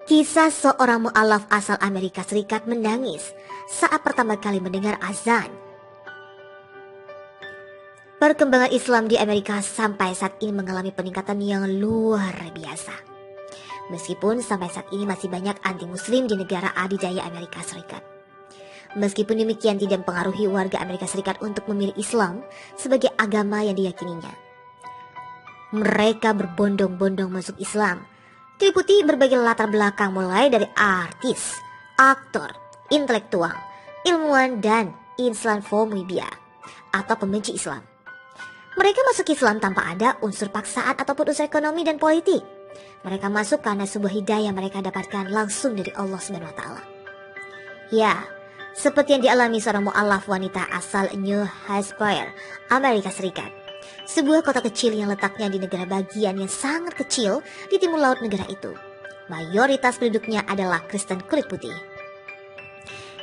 Kisah seorang mu'alaf asal Amerika Serikat menangis saat pertama kali mendengar azan. Perkembangan Islam di Amerika sampai saat ini mengalami peningkatan yang luar biasa. Meskipun sampai saat ini masih banyak anti-muslim di negara adidaya Amerika Serikat. Meskipun demikian tidak mempengaruhi warga Amerika Serikat untuk memilih Islam sebagai agama yang diyakininya. Mereka berbondong-bondong masuk Islam, diikuti berbagai latar belakang mulai dari artis, aktor, intelektual, ilmuwan, dan Islamofobia atau pembenci Islam. Mereka masuk Islam tanpa ada unsur paksaan ataupun unsur ekonomi dan politik. Mereka masuk karena sebuah hidayah mereka dapatkan langsung dari Allah Subhanahu wa Ta'ala. Ya, seperti yang dialami seorang mu'alaf wanita asal New Hampshire, Amerika Serikat. Sebuah kota kecil yang letaknya di negara bagian yang sangat kecil di timur laut negara itu. Mayoritas penduduknya adalah Kristen kulit putih.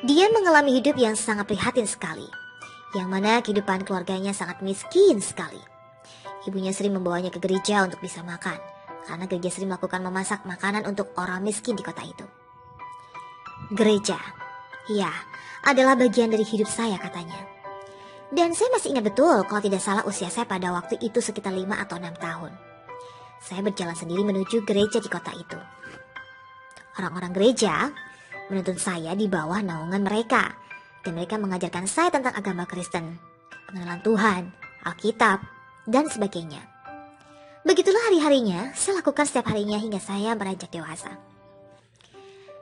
Dia mengalami hidup yang sangat prihatin sekali, yang mana kehidupan keluarganya sangat miskin sekali. Ibunya sering membawanya ke gereja untuk bisa makan, karena gereja sering melakukan memasak makanan untuk orang miskin di kota itu. Gereja, ya, adalah bagian dari hidup saya katanya. Dan saya masih ingat betul kalau tidak salah usia saya pada waktu itu sekitar 5 atau 6 tahun. Saya berjalan sendiri menuju gereja di kota itu. Orang-orang gereja menuntun saya di bawah naungan mereka. Dan mereka mengajarkan saya tentang agama Kristen, pengenalan Tuhan, Alkitab, dan sebagainya. Begitulah hari-harinya saya lakukan setiap harinya hingga saya beranjak dewasa.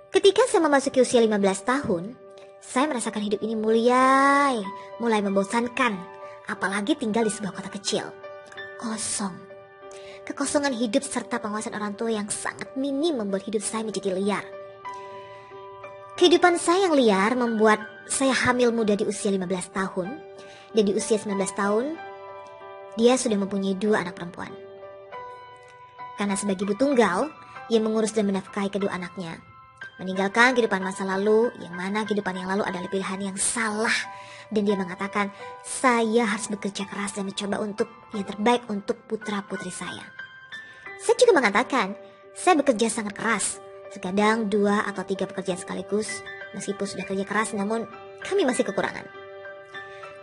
Ketika saya memasuki usia 15 tahun, saya merasakan hidup ini mulai membosankan, apalagi tinggal di sebuah kota kecil, kosong. Kekosongan hidup serta pengawasan orang tua yang sangat minim membuat hidup saya menjadi liar. Kehidupan saya yang liar membuat saya hamil muda di usia 15 tahun, dan di usia 19 tahun, dia sudah mempunyai 2 anak perempuan. Karena sebagai ibu tunggal, ia mengurus dan menafkahi kedua anaknya, meninggalkan kehidupan masa lalu, yang mana kehidupan yang lalu adalah pilihan yang salah. Dan dia mengatakan, saya harus bekerja keras dan mencoba untuk yang terbaik untuk putra-putri saya. Saya juga mengatakan, saya bekerja sangat keras, sekadang 2 atau 3 pekerjaan sekaligus. Meskipun sudah kerja keras, namun kami masih kekurangan.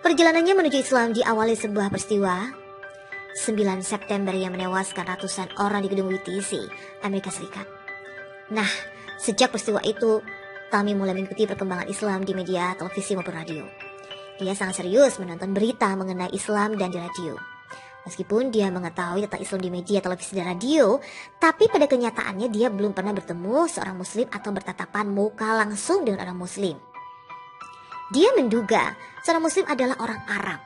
Perjalanannya menuju Islam diawali sebuah peristiwa 9 September yang menewaskan ratusan orang di gedung WTC, Amerika Serikat. Nah, sejak peristiwa itu, Tami mulai mengikuti perkembangan Islam di media, televisi maupun radio. Dia sangat serius menonton berita mengenai Islam dan di radio. Meskipun dia mengetahui tentang Islam di media, televisi, dan radio, tapi pada kenyataannya dia belum pernah bertemu seorang Muslim atau bertatapan muka langsung dengan orang Muslim. Dia menduga seorang Muslim adalah orang Arab.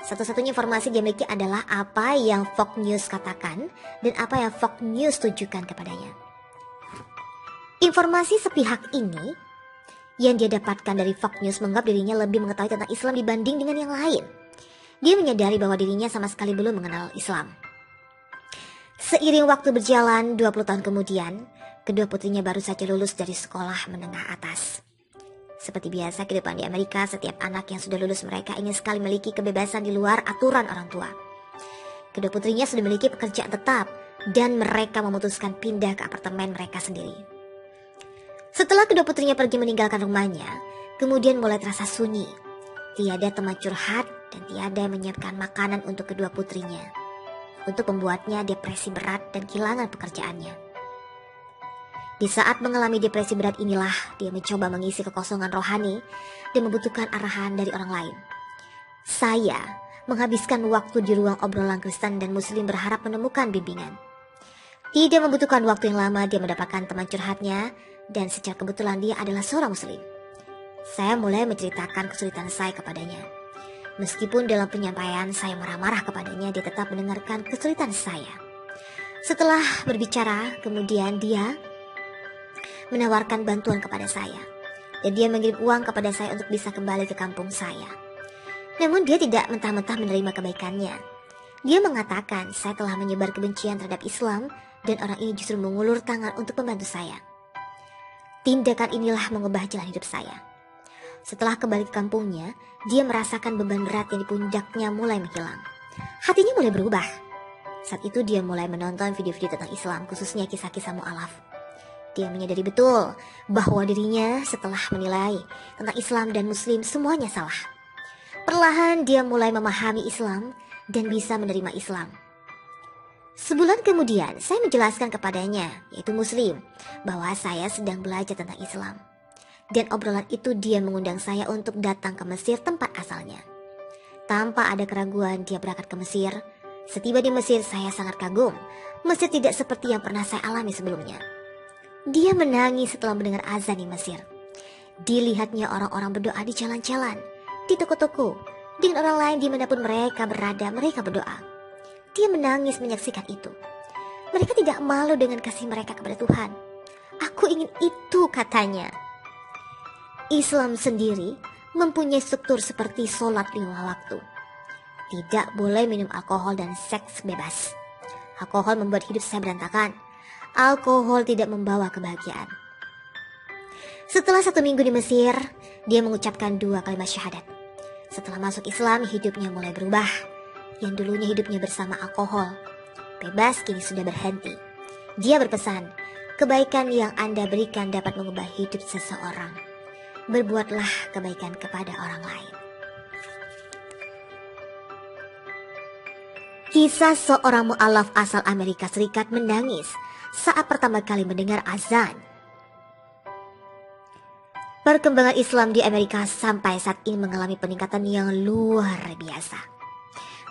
Satu-satunya informasi dia miliki adalah apa yang Fox News katakan dan apa yang Fox News tujukan kepadanya. Informasi sepihak ini yang dia dapatkan dari Fox News menganggap dirinya lebih mengetahui tentang Islam dibanding dengan yang lain. Dia menyadari bahwa dirinya sama sekali belum mengenal Islam. Seiring waktu berjalan 20 tahun kemudian, kedua putrinya baru saja lulus dari sekolah menengah atas. Seperti biasa kehidupan di Amerika, setiap anak yang sudah lulus mereka ingin sekali memiliki kebebasan di luar aturan orang tua. Kedua putrinya sudah memiliki pekerjaan tetap dan mereka memutuskan pindah ke apartemen mereka sendiri. Setelah kedua putrinya pergi meninggalkan rumahnya, kemudian mulai terasa sunyi. Tiada teman curhat dan tiada menyiapkan makanan untuk kedua putrinya. Untuk membuatnya depresi berat dan kehilangan pekerjaannya. Di saat mengalami depresi berat inilah dia mencoba mengisi kekosongan rohani dan membutuhkan arahan dari orang lain. Saya menghabiskan waktu di ruang obrolan Kristen dan Muslim berharap menemukan bimbingan. Tidak membutuhkan waktu yang lama dia mendapatkan teman curhatnya. Dan secara kebetulan dia adalah seorang Muslim. Saya mulai menceritakan kesulitan saya kepadanya. Meskipun dalam penyampaian saya marah-marah kepadanya, dia tetap mendengarkan kesulitan saya. Setelah berbicara, kemudian dia menawarkan bantuan kepada saya. Dan dia mengirim uang kepada saya untuk bisa kembali ke kampung saya. Namun dia tidak mentah-mentah menerima kebaikannya. Dia mengatakan saya telah menyebar kebencian terhadap Islam dan orang ini justru mengulur tangan untuk membantu saya. Tindakan inilah mengubah jalan hidup saya. Setelah kembali ke kampungnya, dia merasakan beban berat yang di pundaknya mulai menghilang. Hatinya mulai berubah. Saat itu dia mulai menonton video-video tentang Islam, khususnya kisah-kisah mu'alaf. Dia menyadari betul bahwa dirinya setelah menilai tentang Islam dan Muslim semuanya salah. Perlahan dia mulai memahami Islam dan bisa menerima Islam. Sebulan kemudian saya menjelaskan kepadanya, yaitu Muslim, bahwa saya sedang belajar tentang Islam. Dan obrolan itu dia mengundang saya untuk datang ke Mesir tempat asalnya. Tanpa ada keraguan dia berangkat ke Mesir. Setiba di Mesir saya sangat kagum. Mesir tidak seperti yang pernah saya alami sebelumnya. Dia menangis setelah mendengar azan di Mesir. Dilihatnya orang-orang berdoa di jalan-jalan, di toko-toko, dengan orang lain dimanapun mereka berada, mereka berdoa. Dia menangis menyaksikan itu. Mereka tidak malu dengan kasih mereka kepada Tuhan. Aku ingin itu, katanya. Islam sendiri mempunyai struktur seperti sholat 5 waktu. Tidak boleh minum alkohol dan seks bebas. Alkohol membuat hidup saya berantakan. Alkohol tidak membawa kebahagiaan. Setelah 1 minggu di Mesir, dia mengucapkan 2 kalimat syahadat. Setelah masuk Islam, hidupnya mulai berubah. Yang dulunya hidupnya bersama alkohol, bebas kini sudah berhenti. Dia berpesan, kebaikan yang Anda berikan dapat mengubah hidup seseorang. Berbuatlah kebaikan kepada orang lain. Kisah seorang mu'alaf asal Amerika Serikat menangis saat pertama kali mendengar azan. Perkembangan Islam di Amerika sampai saat ini mengalami peningkatan yang luar biasa.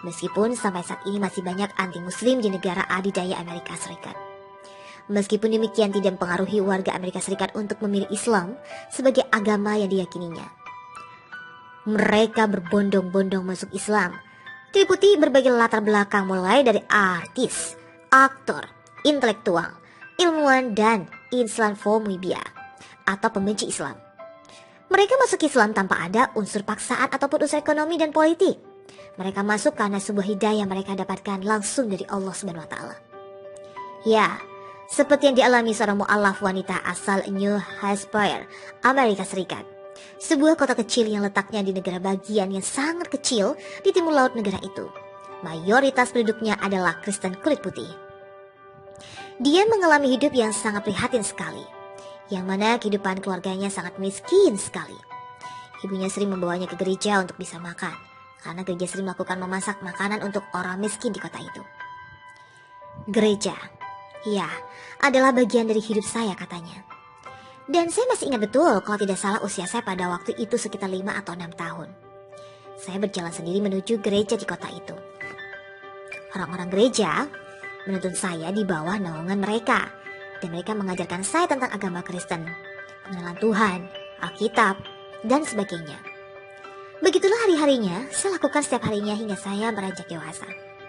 Meskipun sampai saat ini masih banyak anti-muslim di negara adidaya Amerika Serikat. Meskipun demikian tidak mempengaruhi warga Amerika Serikat untuk memilih Islam sebagai agama yang diyakininya. Mereka berbondong-bondong masuk Islam, diliputi berbagai latar belakang mulai dari artis, aktor, intelektual, ilmuwan, dan Islamofobia atau pembenci Islam. Mereka masuk Islam tanpa ada unsur paksaan ataupun unsur ekonomi dan politik. Mereka masuk karena sebuah hidayah mereka dapatkan langsung dari Allah SWT. Ya, seperti yang dialami seorang mu'alaf wanita asal New Hampshire, Amerika Serikat. Sebuah kota kecil yang letaknya di negara bagian yang sangat kecil di timur laut negara itu. Mayoritas penduduknya adalah Kristen kulit putih. Dia mengalami hidup yang sangat prihatin sekali, yang mana kehidupan keluarganya sangat miskin sekali. Ibunya sering membawanya ke gereja untuk bisa makan, karena gereja sering melakukan memasak makanan untuk orang miskin di kota itu. Gereja, ya, adalah bagian dari hidup saya, katanya. Dan saya masih ingat betul kalau tidak salah usia saya pada waktu itu sekitar 5 atau 6 tahun. Saya berjalan sendiri menuju gereja di kota itu. Orang-orang gereja menuntun saya di bawah naungan mereka, dan mereka mengajarkan saya tentang agama Kristen, pengenalan Tuhan, Alkitab, dan sebagainya. Begitulah hari-harinya saya lakukan setiap harinya hingga saya beranjak dewasa.